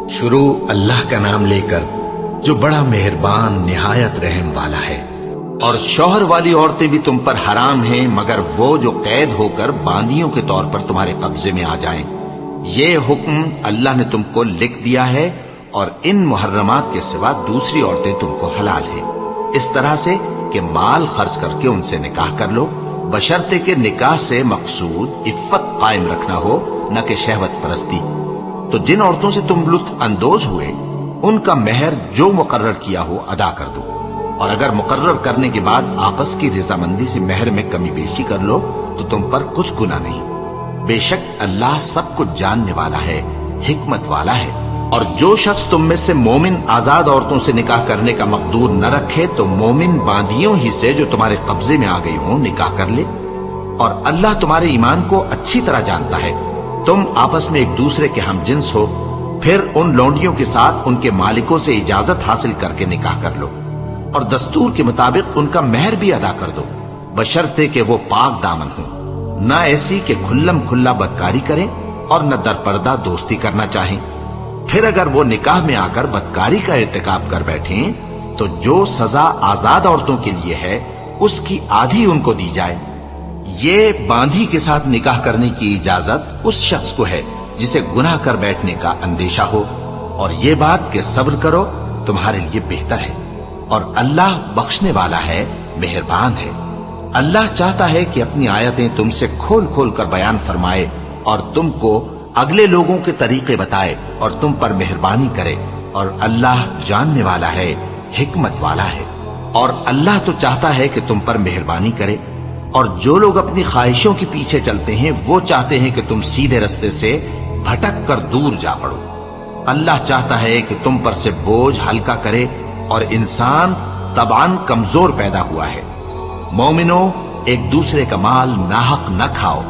شروع اللہ کا نام لے کر جو بڑا مہربان نہایت رحم والا ہے۔ اور شوہر والی عورتیں بھی تم پر حرام ہیں مگر وہ جو قید ہو کر باندیوں کے طور پر تمہارے قبضے میں آ جائیں۔ یہ حکم اللہ نے تم کو لکھ دیا ہے، اور ان محرمات کے سوا دوسری عورتیں تم کو حلال ہیں، اس طرح سے کہ مال خرچ کر کے ان سے نکاح کر لو، بشرطے کہ نکاح سے مقصود عفت قائم رکھنا ہو، نہ کہ شہوت پرستی۔ تو جن عورتوں سے تم لطف اندوز ہوئے ان کا مہر جو مقرر کیا ہو ادا کر دو، اور اگر مقرر کرنے کے بعد آپس کی رضامندی سے مہر میں کمی بیشی کر لو تو تم پر کچھ گناہ نہیں۔ بے شک اللہ سب کچھ جاننے والا ہے، حکمت والا ہے۔ اور جو شخص تم میں سے مومن آزاد عورتوں سے نکاح کرنے کا مقدور نہ رکھے تو مومن باندیوں ہی سے جو تمہارے قبضے میں آ گئی ہوں نکاح کر لے، اور اللہ تمہارے ایمان کو اچھی طرح جانتا ہے۔ تم آپس میں ایک دوسرے کے ہم جنس ہو، پھر ان لونڈیوں کے ساتھ ان کے مالکوں سے اجازت حاصل کر کے نکاح کر لو، اور دستور کے مطابق ان کا مہر بھی ادا کر دو، بشرطے کہ وہ پاک دامن ہوں، نہ ایسی کہ کھلم کھلا بدکاری کریں اور نہ در پردہ دوستی کرنا چاہیں۔ پھر اگر وہ نکاح میں آ کر بدکاری کا ارتکاب کر بیٹھیں تو جو سزا آزاد عورتوں کے لیے ہے اس کی آدھی ان کو دی جائے۔ یہ باندھی کے ساتھ نکاح کرنے کی اجازت اس شخص کو ہے جسے گناہ کر بیٹھنے کا اندیشہ ہو، اور یہ بات کہ صبر کرو تمہارے لیے بہتر ہے، اور اللہ بخشنے والا ہے، مہربان ہے۔ اللہ چاہتا ہے کہ اپنی آیتیں تم سے کھول کھول کر بیان فرمائے اور تم کو اگلے لوگوں کے طریقے بتائے اور تم پر مہربانی کرے، اور اللہ جاننے والا ہے، حکمت والا ہے۔ اور اللہ تو چاہتا ہے کہ تم پر مہربانی کرے، اور جو لوگ اپنی خواہشوں کے پیچھے چلتے ہیں وہ چاہتے ہیں کہ تم سیدھے رستے سے بھٹک کر دور جا پڑو۔ اللہ چاہتا ہے کہ تم پر سے بوجھ ہلکا کرے، اور انسان طبعاً کمزور پیدا ہوا ہے۔ مومنوں، ایک دوسرے کا مال ناحق نہ کھاؤ،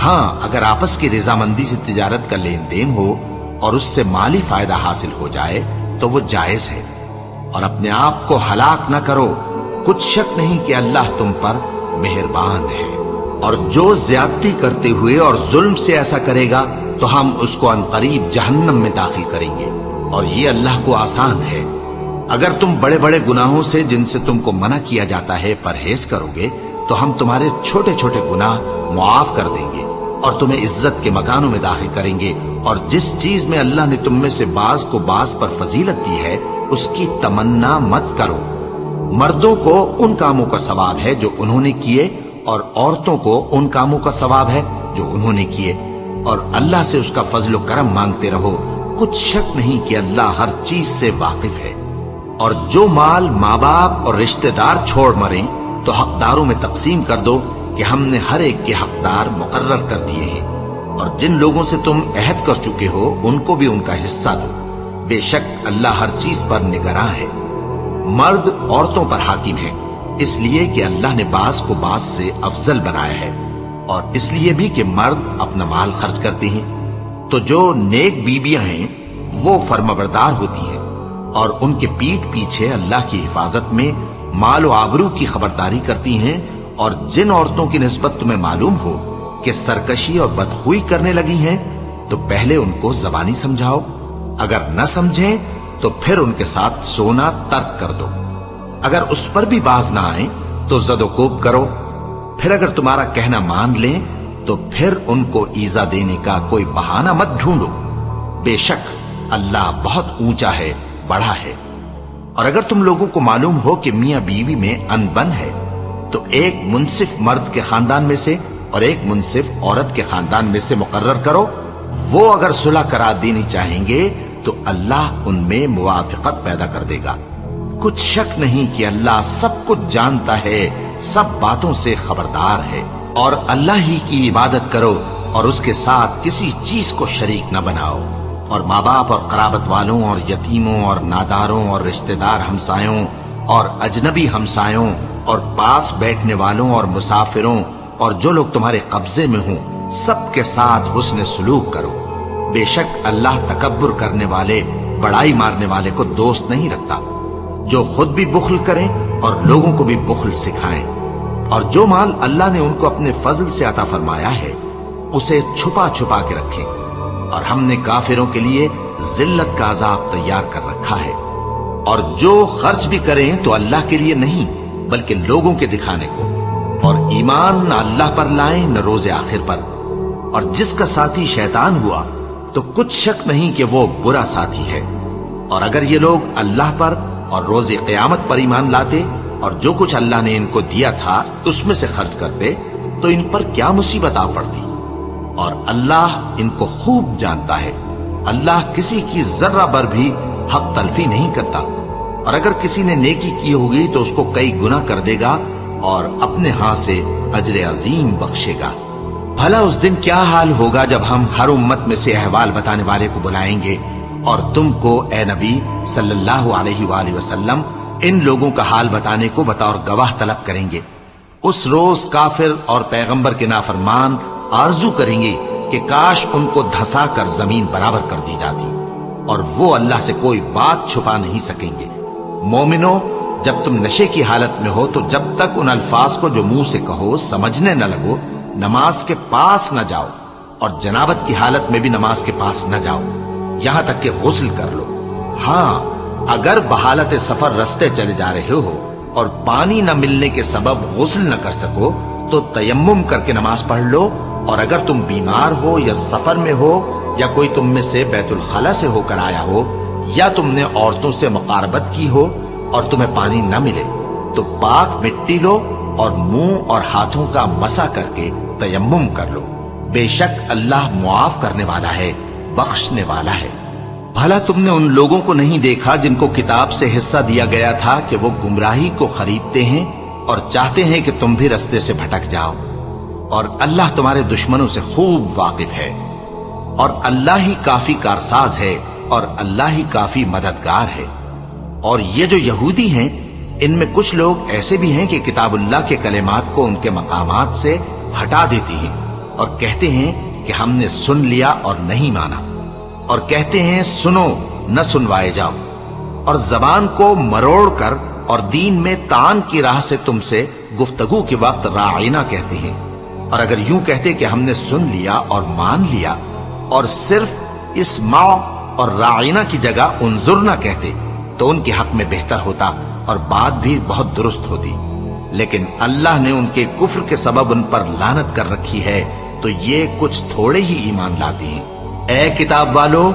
ہاں اگر آپس کی رضامندی سے تجارت کا لین دین ہو اور اس سے مالی فائدہ حاصل ہو جائے تو وہ جائز ہے، اور اپنے آپ کو ہلاک نہ کرو، کچھ شک نہیں کہ اللہ تم پر مہربان ہے۔ اور جو زیادتی کرتے ہوئے اور ظلم سے ایسا کرے گا تو ہم اس کو عنقریب جہنم میں داخل کریں گے، اور یہ اللہ کو آسان ہے۔ اگر تم بڑے بڑے گناہوں سے جن سے تم کو منع کیا جاتا ہے پرہیز کرو گے تو ہم تمہارے چھوٹے چھوٹے گناہ معاف کر دیں گے اور تمہیں عزت کے مکانوں میں داخل کریں گے۔ اور جس چیز میں اللہ نے تم میں سے بعض کو بعض پر فضیلت دی ہے اس کی تمنا مت کرو۔ مردوں کو ان کاموں کا ثواب ہے جو انہوں نے کیے، اور عورتوں کو ان کاموں کا ثواب ہے جو انہوں نے کیے، اور اللہ سے اس کا فضل و کرم مانگتے رہو، کچھ شک نہیں کہ اللہ ہر چیز سے واقف ہے۔ اور جو مال ماں باپ اور رشتہ دار چھوڑ مریں تو حقداروں میں تقسیم کر دو کہ ہم نے ہر ایک کے حقدار مقرر کر دیے ہیں، اور جن لوگوں سے تم عہد کر چکے ہو ان کو بھی ان کا حصہ دو، بے شک اللہ ہر چیز پر نگراں ہے۔ مرد عورتوں پر حاکم ہے، اس لیے کہ اللہ نے بعض کو بعض سے افضل بنایا ہے، اور اس لیے بھی کہ مرد اپنا مال خرچ کرتے ہیں۔ تو جو نیک بیویاں ہیں وہ فرمانبردار ہوتی ہیں، اور ان کے پیٹھ پیچھے اللہ کی حفاظت میں مال و آبرو کی خبرداری کرتی ہیں۔ اور جن عورتوں کی نسبت تمہیں معلوم ہو کہ سرکشی اور بدخوئی کرنے لگی ہیں تو پہلے ان کو زبانی سمجھاؤ، اگر نہ سمجھیں تو پھر ان کے ساتھ سونا ترک کر دو۔ اگر اس پر بھی باز نہ آئیں تو زد و کوب کرو، پھر اگر تمہارا کہنا مان لیں تو پھر ان کو ایذا دینے کا کوئی بہانہ مت ڈھونڈو، بے شک اللہ بہت اونچا ہے، بڑا ہے۔ اور اگر تم لوگوں کو معلوم ہو کہ میاں بیوی میں انبن ہے تو ایک منصف مرد کے خاندان میں سے اور ایک منصف عورت کے خاندان میں سے مقرر کرو، وہ اگر صلح کرا دینی چاہیں گے تو اللہ ان میں موافقت پیدا کر دے گا۔ کچھ شک نہیں کہ اللہ سب کچھ جانتا ہے، سب باتوں سے خبردار ہے۔ اور اللہ ہی کی عبادت کرو اور اس کے ساتھ کسی چیز کو شریک نہ بناؤ، اور ماں باپ اور قرابت والوں اور یتیموں اور ناداروں اور رشتہ دار ہمسایوں اور اجنبی ہمسایوں اور پاس بیٹھنے والوں اور مسافروں اور جو لوگ تمہارے قبضے میں ہوں سب کے ساتھ حسن سلوک کرو، بے شک اللہ تکبر کرنے والے، بڑائی مارنے والے کو دوست نہیں رکھتا۔ جو خود بھی بخل کریں اور لوگوں کو بھی بخل سکھائیں، اور جو مال اللہ نے ان کو اپنے فضل سے عطا فرمایا ہے اسے چھپا چھپا کے رکھیں، اور ہم نے کافروں کے لیے ذلت کا عذاب تیار کر رکھا ہے، اور جو خرچ بھی کریں تو اللہ کے لیے نہیں بلکہ لوگوں کے دکھانے کو، اور ایمان نہ اللہ پر لائیں نہ روز آخر پر، اور جس کا ساتھی شیطان ہوا تو کچھ شک نہیں کہ وہ برا ساتھی ہے۔ اور اگر یہ لوگ اللہ پر اور روز قیامت پر ایمان لاتے اور جو کچھ اللہ نے ان کو دیا تھا اس میں سے خرچ کرتے تو ان پر کیا مصیبت آ پڑتی، اور اللہ ان کو خوب جانتا ہے۔ اللہ کسی کی ذرہ بر بھی حق تلفی نہیں کرتا، اور اگر کسی نے نیکی کی ہوگی تو اس کو کئی گنا کر دے گا اور اپنے ہاں سے اجر عظیم بخشے گا۔ بھلا اس دن کیا حال ہوگا جب ہم ہر امت میں سے احوال بتانے والے کو بلائیں گے اور تم کو اے نبی صلی اللہ علیہ وآلہ وسلم ان لوگوں کا حال بتانے کو بطور گواہ طلب کریں گے۔ اس روز کافر اور پیغمبر کے نافرمان آرزو کریں گے کہ کاش ان کو دھسا کر زمین برابر کر دی جاتی، اور وہ اللہ سے کوئی بات چھپا نہیں سکیں گے۔ مومنو، جب تم نشے کی حالت میں ہو تو جب تک ان الفاظ کو جو منہ سے کہو سمجھنے نہ لگو نماز کے پاس نہ جاؤ، اور جنابت کی حالت میں بھی نماز کے پاس نہ جاؤ یہاں تک کہ غسل کر لو۔ ہاں، اگر بحالت سفر رستے چلے جا رہے ہو اور پانی نہ ملنے کے سبب غسل نہ کر سکو تو تیمم کر کے نماز پڑھ لو، اور اگر تم بیمار ہو یا سفر میں ہو یا کوئی تم میں سے بیت الخلا سے ہو کر آیا ہو یا تم نے عورتوں سے مقاربت کی ہو اور تمہیں پانی نہ ملے تو پاک مٹی لو اور منہ اور ہاتھوں کا مسح کر کے تیمم کر لو، بے شک اللہ معاف کرنے والا ہے، بخشنے والا ہے۔ بھلا تم نے ان لوگوں کو نہیں دیکھا جن کو کتاب سے حصہ دیا گیا تھا کہ وہ گمراہی کو خریدتے ہیں اور چاہتے ہیں کہ تم بھی رستے سے بھٹک جاؤ، اور اللہ تمہارے دشمنوں سے خوب واقف ہے، اور اللہ ہی کافی کارساز ہے اور اللہ ہی کافی مددگار ہے۔ اور یہ جو یہودی ہیں ان میں کچھ لوگ ایسے بھی ہیں کہ کتاب اللہ کے کلمات کو ان کے مقامات سے ہٹا دیتی ہیں اور کہتے ہیں کہ ہم نے سن لیا اور نہیں مانا، اور کہتے ہیں سنو نہ سنوائے جاؤ، اور زبان کو مروڑ کر اور دین میں طعن کی راہ سے تم سے گفتگو کے وقت راعینا کہتے ہیں، اور اگر یوں کہتے کہ ہم نے سن لیا اور مان لیا اور صرف اسمع اور راعینا کی جگہ انظرنا کہتے تو ان کے حق میں بہتر ہوتا اور بات بھی بہت درست ہوتی، لیکن اللہ نے ان کے کفر کے سبب ان پر لعنت کر رکھی ہے تو یہ کچھ تھوڑے ہی ایمان لاتے ہیں۔ اے کتاب والو،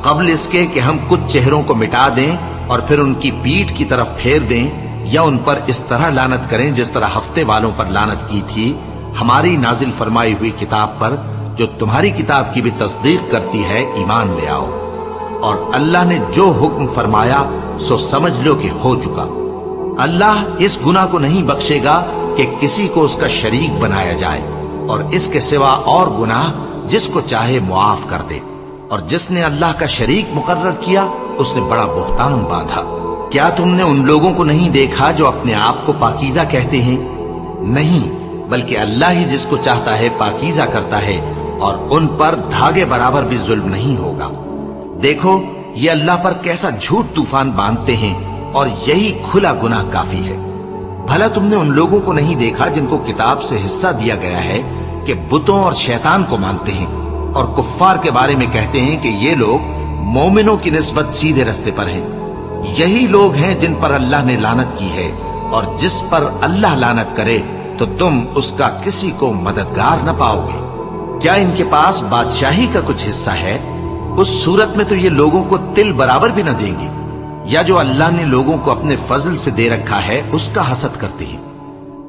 قبل اس کے کہ ہم کچھ چہروں کو مٹا دیں اور پھر ان کی پیٹھ کی طرف پھیر دیں یا ان پر اس طرح لعنت کریں جس طرح ہفتے والوں پر لعنت کی تھی، ہماری نازل فرمائی ہوئی کتاب پر جو تمہاری کتاب کی بھی تصدیق کرتی ہے ایمان لے آؤ، اور اللہ نے جو حکم فرمایا سو سمجھ لو کہ ہو چکا۔ اللہ اس گناہ کو نہیں بخشے گا کہ کسی کو اس کا شریک بنایا جائے، اور اس کے سوا اور گناہ جس کو چاہے معاف کر دے، اور جس نے اللہ کا شریک مقرر کیا اس نے بڑا بہتان باندھا۔ کیا تم نے ان لوگوں کو نہیں دیکھا جو اپنے آپ کو پاکیزہ کہتے ہیں؟ نہیں، بلکہ اللہ ہی جس کو چاہتا ہے پاکیزہ کرتا ہے، اور ان پر دھاگے برابر بھی ظلم نہیں ہوگا۔ دیکھو یہ اللہ پر کیسا جھوٹ طوفان باندھتے ہیں، اور یہی کھلا گناہ کافی ہے۔ بھلا تم نے ان لوگوں کو نہیں دیکھا جن کو کتاب سے حصہ دیا گیا ہے کہ بتوں اور شیطان کو مانتے ہیں، اور کفار کے بارے میں کہتے ہیں کہ یہ لوگ مومنوں کی نسبت سیدھے رستے پر ہیں۔ یہی لوگ ہیں جن پر اللہ نے لعنت کی ہے، اور جس پر اللہ لعنت کرے تو تم اس کا کسی کو مددگار نہ پاؤ گے۔ کیا ان کے پاس بادشاہی کا کچھ حصہ ہے؟ اس صورت میں تو یہ لوگوں کو تل برابر بھی نہ دیں گے، یا جو اللہ نے لوگوں کو اپنے فضل سے دے رکھا ہے اس کا حسد کرتے ہیں۔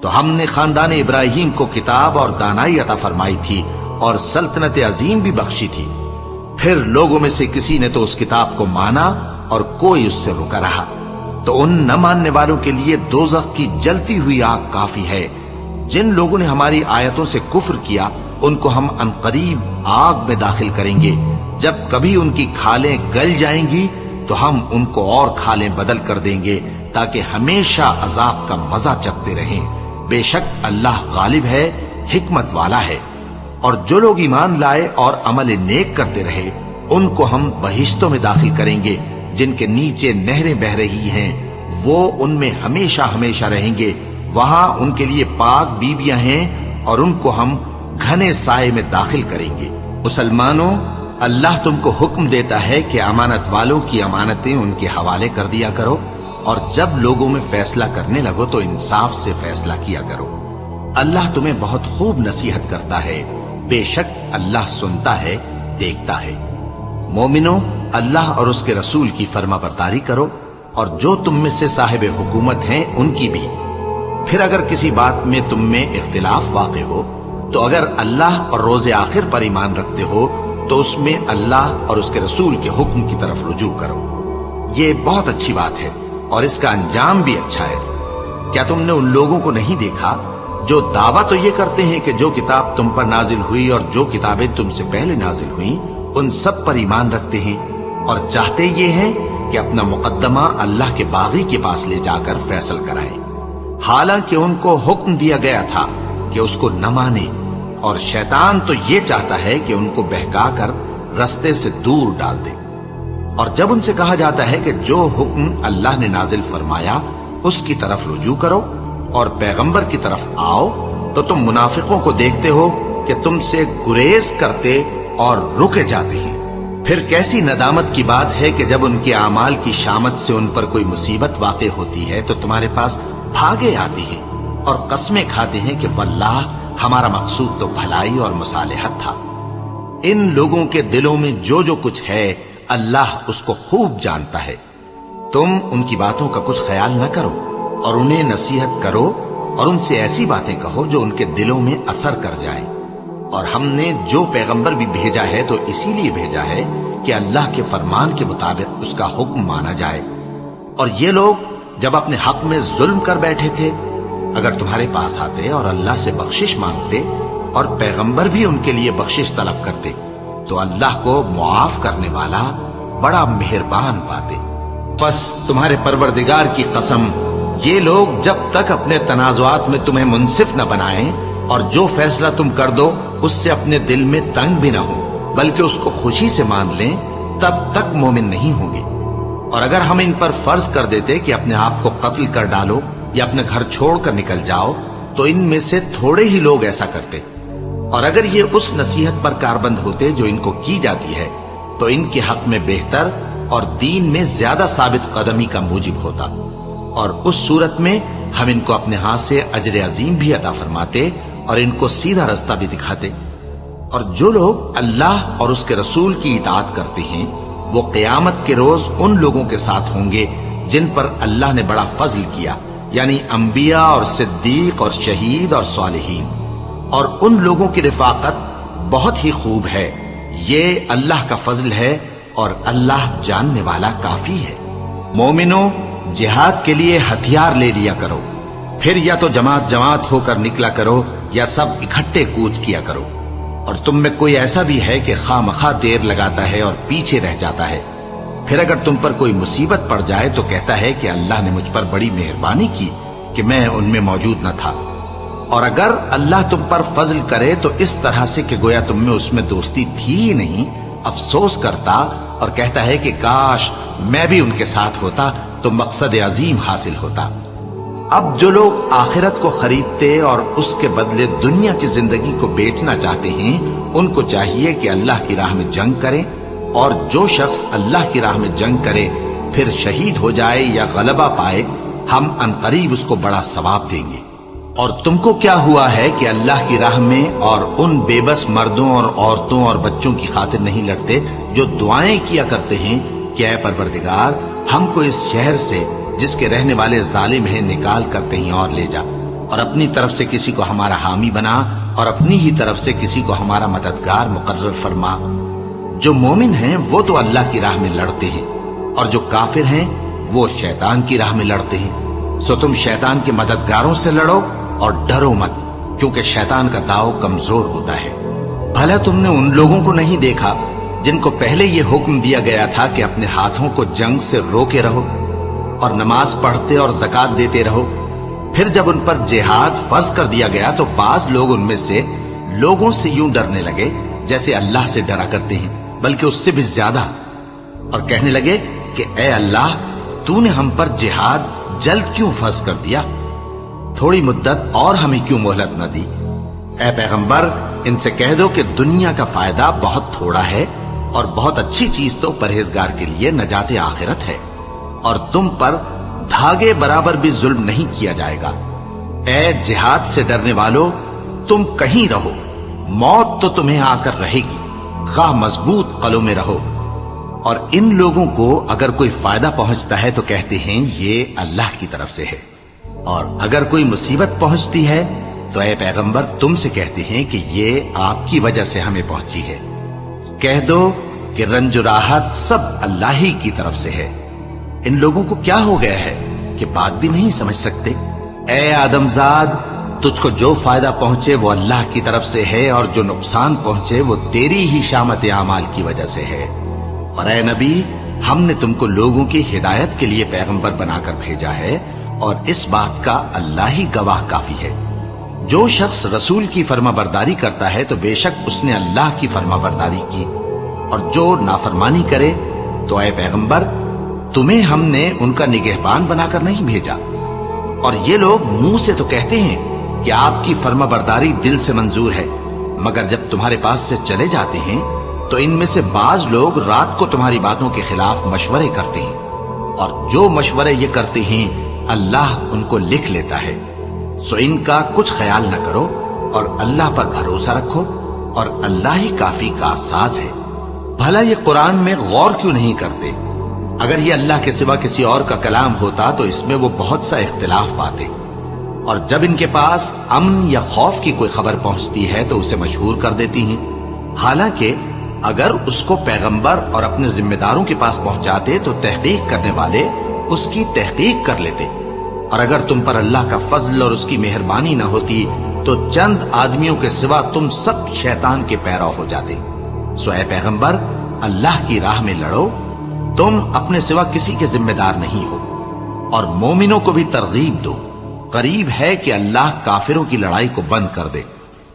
تو ہم نے خاندان ابراہیم کو کتاب اور دانائی عطا فرمائی تھی اور سلطنت عظیم بھی بخشی تھی، پھر لوگوں میں سے کسی نے تو اس کتاب کو مانا اور کوئی اس سے رکا رہا، تو ان نہ ماننے والوں کے لیے دوزخ کی جلتی ہوئی آگ کافی ہے۔ جن لوگوں نے ہماری آیتوں سے کفر کیا ان کو ہم عنقریب آگ میں داخل کریں گے، جب کبھی ان کی کھالیں گل جائیں گی تو ہم ان کو اور کھالیں بدل کر دیں گے تاکہ ہمیشہ عذاب کا مزہ چکھتے رہیں۔ بے شک اللہ غالب ہے، حکمت والا ہے۔ اور جو لوگ ایمان لائے اور عمل نیک کرتے رہے ان کو ہم بہشتوں میں داخل کریں گے جن کے نیچے نہریں بہ رہی ہیں، وہ ان میں ہمیشہ ہمیشہ رہیں گے، وہاں ان کے لیے پاک بیویاں ہیں اور ان کو ہم گھنے سائے میں داخل کریں گے۔ مسلمانوں، اللہ تم کو حکم دیتا ہے کہ امانت والوں کی امانتیں ان کے حوالے کر دیا کرو، اور جب لوگوں میں فیصلہ کرنے لگو تو انصاف سے فیصلہ کیا کرو۔ اللہ تمہیں بہت خوب نصیحت کرتا ہے، بے شک اللہ سنتا ہے، دیکھتا ہے۔ مومنو، اللہ اور اس کے رسول کی فرما برداری کرو، اور جو تم میں سے صاحب حکومت ہیں ان کی بھی۔ پھر اگر کسی بات میں تم میں اختلاف واقع ہو تو اگر اللہ اور روز آخر پر ایمان رکھتے ہو تو اس میں اللہ اور اس کے رسول کے حکم کی طرف رجوع کرو۔ یہ بہت اچھی بات ہے اور اس کا انجام بھی اچھا ہے۔ کیا تم نے ان لوگوں کو نہیں دیکھا جو دعویٰ تو یہ کرتے ہیں کہ جو کتاب تم پر نازل ہوئی اور جو کتابیں تم سے پہلے نازل ہوئیں ان سب پر ایمان رکھتے ہیں، اور چاہتے یہ ہیں کہ اپنا مقدمہ اللہ کے باغی کے پاس لے جا کر فیصل کرائیں، حالانکہ ان کو حکم دیا گیا تھا کہ اس کو نہ مانے، اور شیطان تو یہ چاہتا ہے کہ ان کو بہکا کر رستے سے دور ڈال دے۔ اور جب ان سے کہا جاتا ہے کہ جو حکم اللہ نے نازل فرمایا اس کی طرف رجوع کرو اور پیغمبر کی طرف آؤ، تو تم منافقوں کو دیکھتے ہو کہ تم سے گریز کرتے اور رکے جاتے ہیں۔ پھر کیسی ندامت کی بات ہے کہ جب ان کے اعمال کی شامت سے ان پر کوئی مصیبت واقع ہوتی ہے تو تمہارے پاس بھاگے آتے ہیں اور قسمیں کھاتے ہیں کہ واللہ ہمارا مقصود تو بھلائی اور مصالحت تھا۔ ان لوگوں کے دلوں میں جو کچھ ہے اللہ اس کو خوب جانتا ہے۔ تم ان کی باتوں کا کچھ خیال نہ کرو اور انہیں نصیحت کرو، اور ان سے ایسی باتیں کہو جو ان کے دلوں میں اثر کر جائیں۔ اور ہم نے جو پیغمبر بھی بھیجا ہے تو اسی لیے بھیجا ہے کہ اللہ کے فرمان کے مطابق اس کا حکم مانا جائے۔ اور یہ لوگ جب اپنے حق میں ظلم کر بیٹھے تھے، اگر تمہارے پاس آتے اور اللہ سے بخشش مانگتے اور پیغمبر بھی ان کے لیے بخشش طلب کرتے تو اللہ کو معاف کرنے والا بڑا مہربان پاتے۔ پس تمہارے پروردگار کی قسم، یہ لوگ جب تک اپنے تنازعات میں تمہیں منصف نہ بنائیں اور جو فیصلہ تم کر دو اس سے اپنے دل میں تنگ بھی نہ ہو بلکہ اس کو خوشی سے مان لیں، تب تک مومن نہیں ہوں گے۔ اور اگر ہم ان پر فرض کر دیتے کہ اپنے آپ کو قتل کر ڈالو یا اپنے گھر چھوڑ کر نکل جاؤ تو ان میں سے تھوڑے ہی لوگ ایسا کرتے، اور اگر یہ اس نصیحت پر کاربند ہوتے جو ان کو کی جاتی ہے تو ان کے حق میں بہتر اور دین میں زیادہ ثابت قدمی کا موجب ہوتا، اور اس صورت میں ہم ان کو اپنے ہاتھ سے اجر عظیم بھی عطا فرماتے اور ان کو سیدھا رستہ بھی دکھاتے۔ اور جو لوگ اللہ اور اس کے رسول کی اطاعت کرتے ہیں وہ قیامت کے روز ان لوگوں کے ساتھ ہوں گے جن پر اللہ نے بڑا فضل کیا، یعنی انبیاء اور صدیق اور شہید اور صالحین، اور ان لوگوں کی رفاقت بہت ہی خوب ہے۔ یہ اللہ کا فضل ہے اور اللہ جاننے والا کافی ہے۔ مومنوں، جہاد کے لیے ہتھیار لے لیا کرو، پھر یا تو جماعت جماعت ہو کر نکلا کرو یا سب اکٹھے کوچ کیا کرو۔ اور تم میں کوئی ایسا بھی ہے کہ خواہ مخواہ دیر لگاتا ہے اور پیچھے رہ جاتا ہے، پھر اگر تم پر کوئی مصیبت پڑ جائے تو کہتا ہے کہ اللہ نے مجھ پر بڑی مہربانی کی کہ میں ان میں موجود نہ تھا۔ اور اگر اللہ تم پر فضل کرے تو اس طرح سے کہ گویا تم میں اس میں دوستی تھی ہی نہیں، افسوس کرتا اور کہتا ہے کہ کاش میں بھی ان کے ساتھ ہوتا تو مقصد عظیم حاصل ہوتا۔ اب جو لوگ آخرت کو خریدتے اور اس کے بدلے دنیا کی زندگی کو بیچنا چاہتے ہیں ان کو چاہیے کہ اللہ کی راہ میں جنگ کریں، اور جو شخص اللہ کی راہ میں جنگ کرے پھر شہید ہو جائے یا غلبہ پائے ہم عنقریب اس کو بڑا ثواب دیں گے۔ اور تم کو کیا ہوا ہے کہ اللہ کی راہ میں اور ان بے بس مردوں اور عورتوں اور بچوں کی خاطر نہیں لڑتے جو دعائیں کیا کرتے ہیں کہ اے پروردگار ہم کو اس شہر سے جس کے رہنے والے ظالم ہیں نکال کر کہیں اور لے جا، اور اپنی طرف سے کسی کو ہمارا حامی بنا اور اپنی ہی طرف سے کسی کو ہمارا مددگار مقرر فرما۔ جو مومن ہیں وہ تو اللہ کی راہ میں لڑتے ہیں، اور جو کافر ہیں وہ شیطان کی راہ میں لڑتے ہیں، سو تم شیطان کے مددگاروں سے لڑو اور ڈرو مت، کیونکہ شیطان کا داؤ کمزور ہوتا ہے۔ بھلا تم نے ان لوگوں کو نہیں دیکھا جن کو پہلے یہ حکم دیا گیا تھا کہ اپنے ہاتھوں کو جنگ سے روکے رہو اور نماز پڑھتے اور زکات دیتے رہو، پھر جب ان پر جہاد فرض کر دیا گیا تو بعض لوگ ان میں سے لوگوں سے یوں ڈرنے لگے جیسے اللہ سے ڈرا کرتے ہیں، بلکہ اس سے بھی زیادہ، اور کہنے لگے کہ اے اللہ تو نے ہم پر جہاد جلد کیوں فرض کر دیا، تھوڑی مدت اور ہمیں کیوں مہلت نہ دی۔ اے پیغمبر ان سے کہہ دو کہ دنیا کا فائدہ بہت تھوڑا ہے اور بہت اچھی چیز تو پرہیزگار کے لیے نجات آخرت ہے، اور تم پر دھاگے برابر بھی ظلم نہیں کیا جائے گا۔ اے جہاد سے ڈرنے والو، تم کہیں رہو، موت تو تمہیں آ کر رہے گی، خواہ مضبوط قلعوں میں رہو۔ اور ان لوگوں کو اگر کوئی فائدہ پہنچتا ہے تو کہتے ہیں یہ اللہ کی طرف سے ہے، اور اگر کوئی مصیبت پہنچتی ہے تو اے پیغمبر تم سے کہتے ہیں کہ یہ آپ کی وجہ سے ہمیں پہنچی ہے۔ کہہ دو کہ رنج و راحت سب اللہ ہی کی طرف سے ہے۔ ان لوگوں کو کیا ہو گیا ہے کہ بات بھی نہیں سمجھ سکتے؟ اے آدم زاد، تجھ کو جو فائدہ پہنچے وہ اللہ کی طرف سے ہے، اور جو نقصان پہنچے وہ تیری ہی شامت اعمال کی وجہ سے ہے۔ اور اے نبی، ہم نے تم کو لوگوں کی ہدایت کے لیے پیغمبر بنا کر بھیجا ہے، اور اس بات کا اللہ ہی گواہ کافی ہے۔ جو شخص رسول کی فرما برداری کرتا ہے تو بے شک اس نے اللہ کی فرما برداری کی، اور جو نافرمانی کرے تو اے پیغمبر تمہیں ہم نے ان کا نگہبان بنا کر نہیں بھیجا۔ اور یہ لوگ منہ سے تو کہتے ہیں کہ آپ کی فرما برداری دل سے منظور ہے، مگر جب تمہارے پاس سے چلے جاتے ہیں تو ان میں سے بعض لوگ رات کو تمہاری باتوں کے خلاف مشورے کرتے ہیں، اور جو مشورے یہ کرتے ہیں اللہ ان کو لکھ لیتا ہے۔ سو ان کا کچھ خیال نہ کرو اور اللہ پر بھروسہ رکھو، اور اللہ ہی کافی کارساز ہے۔ بھلا یہ قرآن میں غور کیوں نہیں کرتے؟ اگر یہ اللہ کے سوا کسی اور کا کلام ہوتا تو اس میں وہ بہت سا اختلاف پاتے، اور جب ان کے پاس امن یا خوف کی کوئی خبر پہنچتی ہے تو اسے مشہور کر دیتی ہیں، حالانکہ اگر اس کو پیغمبر اور اپنے ذمہ داروں کے پاس پہنچاتے تو تحقیق کرنے والے اس کی تحقیق کر لیتے، اور اگر تم پر اللہ کا فضل اور اس کی مہربانی نہ ہوتی تو چند آدمیوں کے سوا تم سب شیطان کے پیرو ہو جاتے۔ سو اے پیغمبر، اللہ کی راہ میں لڑو، تم اپنے سوا کسی کے ذمہ دار نہیں ہو، اور مومنوں کو بھی ترغیب دو۔ قریب ہے کہ اللہ کافروں کی لڑائی کو بند کر دے،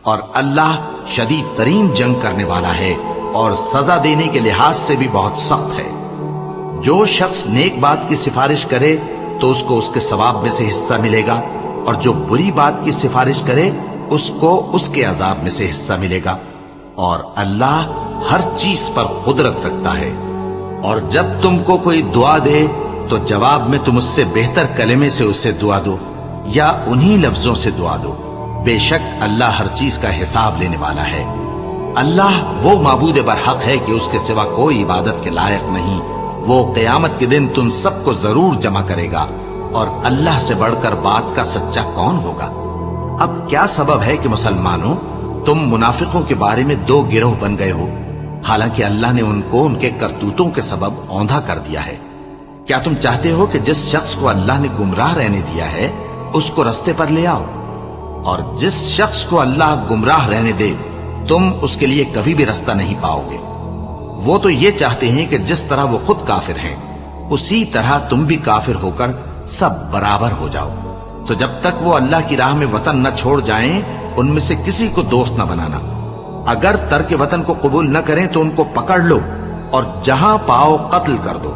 اور اللہ شدید ترین جنگ کرنے والا ہے، اور سزا دینے کے لحاظ سے بھی بہت سخت ہے۔ جو شخص نیک بات کی سفارش کرے تو اس کو اس کے ثواب میں سے حصہ ملے گا، اور جو بری بات کی سفارش کرے اس کو اس کے عذاب میں سے حصہ ملے گا، اور اللہ ہر چیز پر قدرت رکھتا ہے۔ اور جب تم کو کوئی دعا دے تو جواب میں تم اس سے بہتر کلمے سے اسے دعا دو، یا انہی لفظوں سے دعا دو، بے شک اللہ ہر چیز کا حساب لینے والا ہے۔ اللہ وہ معبود برحق ہے کہ اس کے سوا کوئی عبادت کے لائق نہیں۔ وہ قیامت کے دن تم سب کو ضرور جمع کرے گا، اور اللہ سے بڑھ کر بات کا سچا کون ہوگا؟ اب کیا سبب ہے کہ مسلمانوں تم منافقوں کے بارے میں دو گروہ بن گئے ہو، حالانکہ اللہ نے ان کو ان کے کرتوتوں کے سبب اوندھا کر دیا ہے؟ کیا تم چاہتے ہو کہ جس شخص کو اللہ نے گمراہ رہنے دیا ہے اس کو رستے پر لے آؤ، اور جس شخص کو اللہ گمراہ رہنے دے تم اس کے لیے کبھی بھی رستہ نہیں پاؤ گے؟ وہ تو یہ چاہتے ہیں کہ جس طرح وہ خود کافر ہیں اسی طرح تم بھی کافر ہو کر سب برابر ہو جاؤ۔ تو جب تک وہ اللہ کی راہ میں وطن نہ چھوڑ جائیں ان میں سے کسی کو دوست نہ بنانا۔ اگر ترک وطن کو قبول نہ کریں تو ان کو پکڑ لو اور جہاں پاؤ قتل کر دو،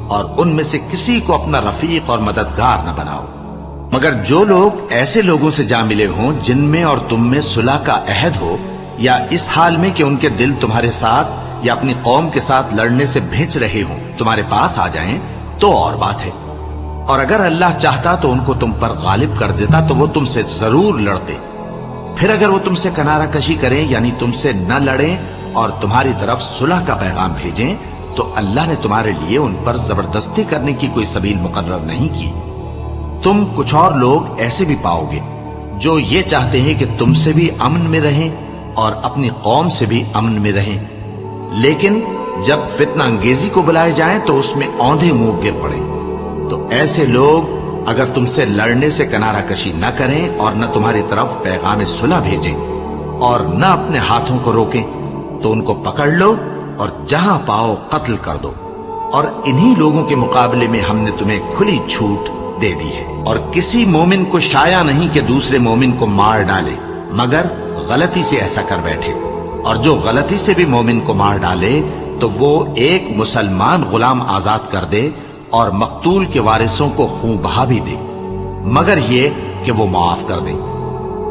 اور ان میں سے کسی کو اپنا رفیق اور مددگار نہ بناؤ، مگر جو لوگ ایسے لوگوں سے جا ملے ہوں جن میں اور تم میں صلح کا عہد ہو، یا اس حال میں کہ ان کے دل تمہارے ساتھ یا اپنی قوم کے ساتھ لڑنے سے بھیج رہے ہوں تمہارے پاس آ جائیں تو اور بات ہے۔ اور اگر اللہ چاہتا تو ان کو تم پر غالب کر دیتا تو وہ تم سے ضرور لڑتے۔ پھر اگر وہ تم سے کنارہ کشی کریں، یعنی تم سے نہ لڑیں اور تمہاری طرف صلح کا پیغام بھیجیں، تو اللہ نے تمہارے لیے ان پر زبردستی کرنے کی کوئی سبیل مقرر نہیں کی۔ تم کچھ اور لوگ ایسے بھی پاؤ گے جو یہ چاہتے ہیں کہ تم سے بھی امن میں رہیں اور اپنی قوم سے بھی امن میں رہیں، لیکن جب فتنہ انگیزی کو بلائے جائیں تو اس میں اوندھے منہ گر پڑیں۔ تو ایسے لوگ اگر تم سے لڑنے سے کنارہ کشی نہ کریں اور نہ تمہاری طرف پیغام صلح بھیجیں اور نہ اپنے ہاتھوں کو روکیں تو ان کو پکڑ لو اور جہاں پاؤ قتل کر دو۔ اور انہی لوگوں کے مقابلے میں ہم نے تمہیں کھلی چھوٹ دے دی ہے، اور کسی مومن کو شایع نہیں کہ دوسرے مومن کو مار ڈالے مگر غلطی سے ایسا کر بیٹھے، اور جو غلطی سے بھی مومن کو مار ڈالے تو وہ ایک مسلمان غلام آزاد کر دے اور مقتول کے وارثوں کو خون بہا بھی دے، مگر یہ کہ وہ معاف کر دے۔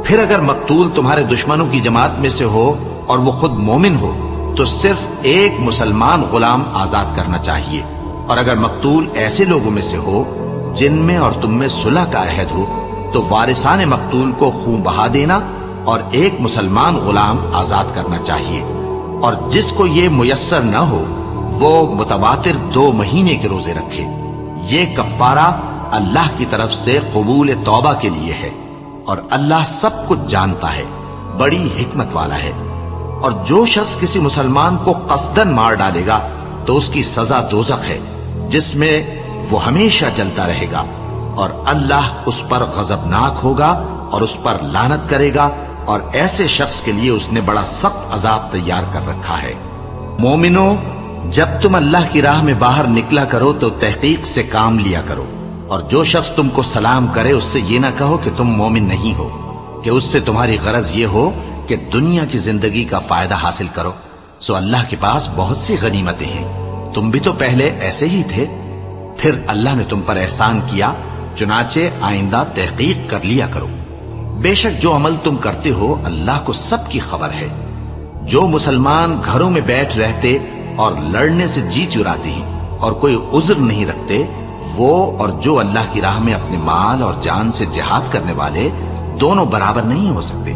پھر اگر مقتول تمہارے دشمنوں کی جماعت میں سے ہو اور وہ خود مومن ہو تو صرف ایک مسلمان غلام آزاد کرنا چاہیے، اور اگر مقتول ایسے لوگوں میں سے ہو جن میں اور تم میں صلح کا عہد ہو تو وارثان مقتول کو خون بہا دینا اور ایک مسلمان غلام آزاد کرنا چاہیے، اور جس کو یہ میسر نہ ہو وہ متواتر 2 مہینے کے روزے رکھے۔ یہ کفارہ اللہ کی طرف سے قبول توبہ کے لیے ہے، اور اللہ سب کچھ جانتا ہے، بڑی حکمت والا ہے۔ اور جو شخص کسی مسلمان کو قصدن مار ڈالے گا تو اس کی سزا دوزخ ہے، جس میں وہ ہمیشہ جلتا رہے گا، اور اللہ اس پر غضبناک ہوگا اور اس پر لعنت کرے گا، اور ایسے شخص کے لیے اس نے بڑا سخت عذاب تیار کر رکھا ہے۔ مومنو، جب تم اللہ کی راہ میں باہر نکلا کرو تو تحقیق سے کام لیا کرو، اور جو شخص تم کو سلام کرے اس سے یہ نہ کہو کہ تم مومن نہیں ہو، کہ اس سے تمہاری غرض یہ ہو کہ دنیا کی زندگی کا فائدہ حاصل کرو۔ سو اللہ کے پاس بہت سی غنیمتیں ہیں، تم بھی تو پہلے ایسے ہی تھے، پھر اللہ نے تم پر احسان کیا، چنانچہ آئندہ تحقیق کر لیا کرو۔ بے شک جو عمل تم کرتے ہو اللہ کو سب کی خبر ہے۔ جو مسلمان گھروں میں بیٹھ رہتے اور لڑنے سے جی چراتے ہیں اور کوئی عذر نہیں رکھتے، وہ اور جو اللہ کی راہ میں اپنے مال اور جان سے جہاد کرنے والے دونوں برابر نہیں ہو سکتے۔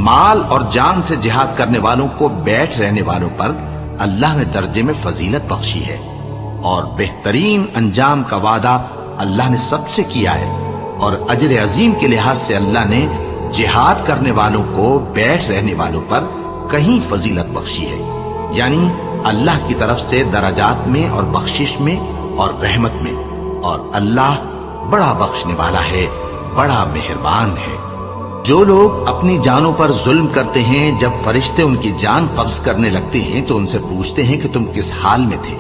مال اور جان سے جہاد کرنے والوں کو بیٹھ رہنے والوں پر اللہ نے درجے میں فضیلت بخشی ہے، اور بہترین انجام کا وعدہ اللہ نے سب سے کیا ہے، اور اجر عظیم کے لحاظ سے اللہ نے جہاد کرنے والوں کو بیٹھ رہنے والوں پر کہیں فضیلت بخشی ہے، یعنی اللہ کی طرف سے درجات میں اور بخشش میں اور رحمت میں، اور اللہ بڑا بخشنے والا ہے، بڑا مہربان ہے۔ جو لوگ اپنی جانوں پر ظلم کرتے ہیں، جب فرشتے ان کی جان قبض کرنے لگتے ہیں تو ان سے پوچھتے ہیں کہ تم کس حال میں تھے؟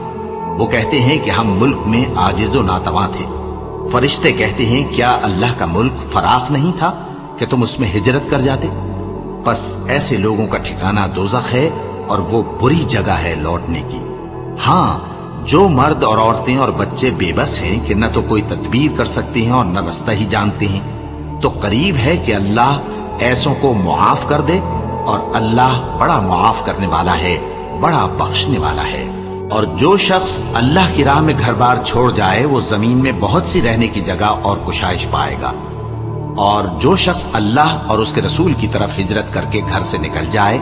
وہ کہتے ہیں کہ ہم ملک میں عاجز و ناتواں تھے۔ فرشتے کہتے ہیں کیا اللہ کا ملک فراخ نہیں تھا کہ تم اس میں ہجرت کر جاتے؟ بس ایسے لوگوں کا ٹھکانہ دوزخ ہے، اور وہ بری جگہ ہے لوٹنے کی۔ ہاں، جو مرد اور عورتیں اور بچے بے بس ہیں کہ نہ تو کوئی تدبیر کر سکتے ہیں اور نہ رستہ ہی جانتے ہیں، تو قریب ہے کہ اللہ ایسوں کو معاف کر دے، اور اللہ بڑا معاف کرنے والا ہے، بڑا بخشنے والا ہے۔ اور جو شخص اللہ کی راہ میں گھر بار چھوڑ جائے وہ زمین میں بہت سی رہنے کی جگہ اور کشائش پائے گا، اور جو شخص اللہ اور اس کے رسول کی طرف ہجرت کر کے گھر سے نکل جائے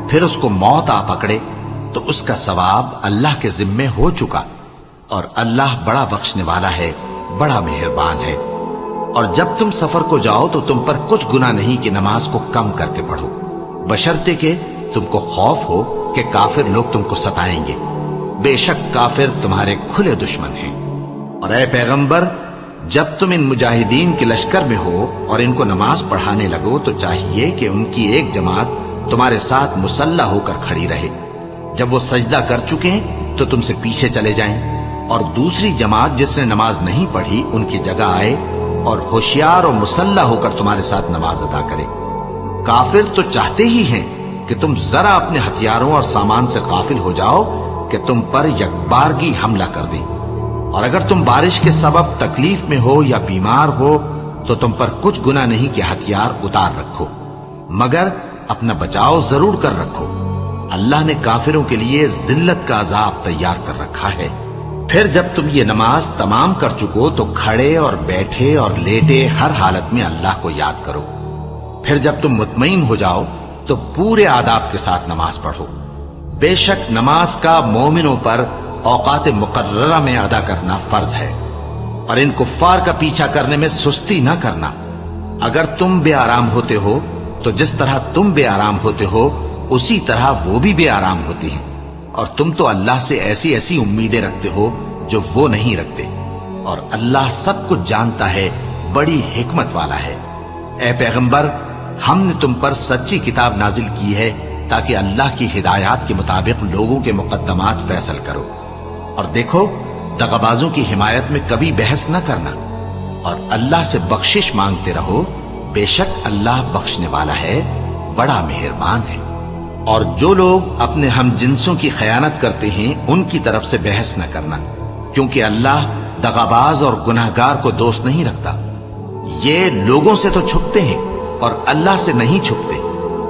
پھر اس کو موت آ پکڑے تو اس کا ثواب اللہ کے ذمے ہو چکا، اور اللہ بڑا بخشنے والا ہے، بڑا مہربان ہے۔ اور جب تم سفر کو جاؤ تو تم پر کچھ گناہ نہیں کہ نماز کو کم کر کے پڑھو، بشرطے کہ تم کو خوف ہو کہ کافر لوگ تم کو ستائیں گے، بے شک کافر تمہارے کھلے دشمن ہیں۔ اور اے پیغمبر، جب تم ان مجاہدین کے لشکر میں ہو اور ان کو نماز پڑھانے لگو تو چاہیے کہ ان کی ایک جماعت تمہارے ساتھ مسلح ہو کر کھڑی رہے، جب وہ سجدہ کر چکے تو تم سے پیچھے چلے جائیں، اور دوسری جماعت جس نے نماز نہیں پڑھی ان کی جگہ آئے اور ہوشیار اور مسلح ہو کر تمہارے ساتھ نماز ادا کرے۔ کافر تو چاہتے ہی ہیں کہ تم ذرا اپنے ہتھیاروں اور سامان سے غافل ہو جاؤ کہ تم پر یکبارگی حملہ کر دیں، اور اگر تم بارش کے سبب تکلیف میں ہو یا بیمار ہو تو تم پر کچھ گناہ نہیں کہ ہتھیار اتار رکھو، مگر اپنا بچاؤ ضرور کر رکھو۔ اللہ نے کافروں کے لیے ذلت کا عذاب تیار کر رکھا ہے۔ پھر جب تم یہ نماز تمام کر چکو تو کھڑے اور بیٹھے اور لیٹے ہر حالت میں اللہ کو یاد کرو۔ پھر جب تم مطمئن ہو جاؤ تو پورے آداب کے ساتھ نماز پڑھو۔ بے شک نماز کا مومنوں پر اوقات مقررہ میں ادا کرنا فرض ہے، اور ان کفار کا پیچھا کرنے میں سستی نہ کرنا۔ اگر تم بے آرام ہوتے ہو تو جس طرح تم بے آرام ہوتے ہو اسی طرح وہ بھی بے آرام ہوتے ہیں، اور تم تو اللہ سے ایسی ایسی امیدیں رکھتے ہو جو وہ نہیں رکھتے، اور اللہ سب کچھ جانتا ہے، بڑی حکمت والا ہے۔ اے پیغمبر، ہم نے تم پر سچی کتاب نازل کی ہے تاکہ اللہ کی ہدایات کے مطابق لوگوں کے مقدمات فیصل کرو، اور دیکھو دغابازوں کی حمایت میں کبھی بحث نہ کرنا، اور اللہ سے بخشش مانگتے رہو، بے شک اللہ بخشنے والا ہے، بڑا مہربان ہے۔ اور جو لوگ اپنے ہم جنسوں کی خیانت کرتے ہیں ان کی طرف سے بحث نہ کرنا، کیونکہ اللہ دغاباز اور گناہگار کو دوست نہیں رکھتا۔ یہ لوگوں سے تو چھپتے ہیں اور اللہ سے نہیں چھپتے،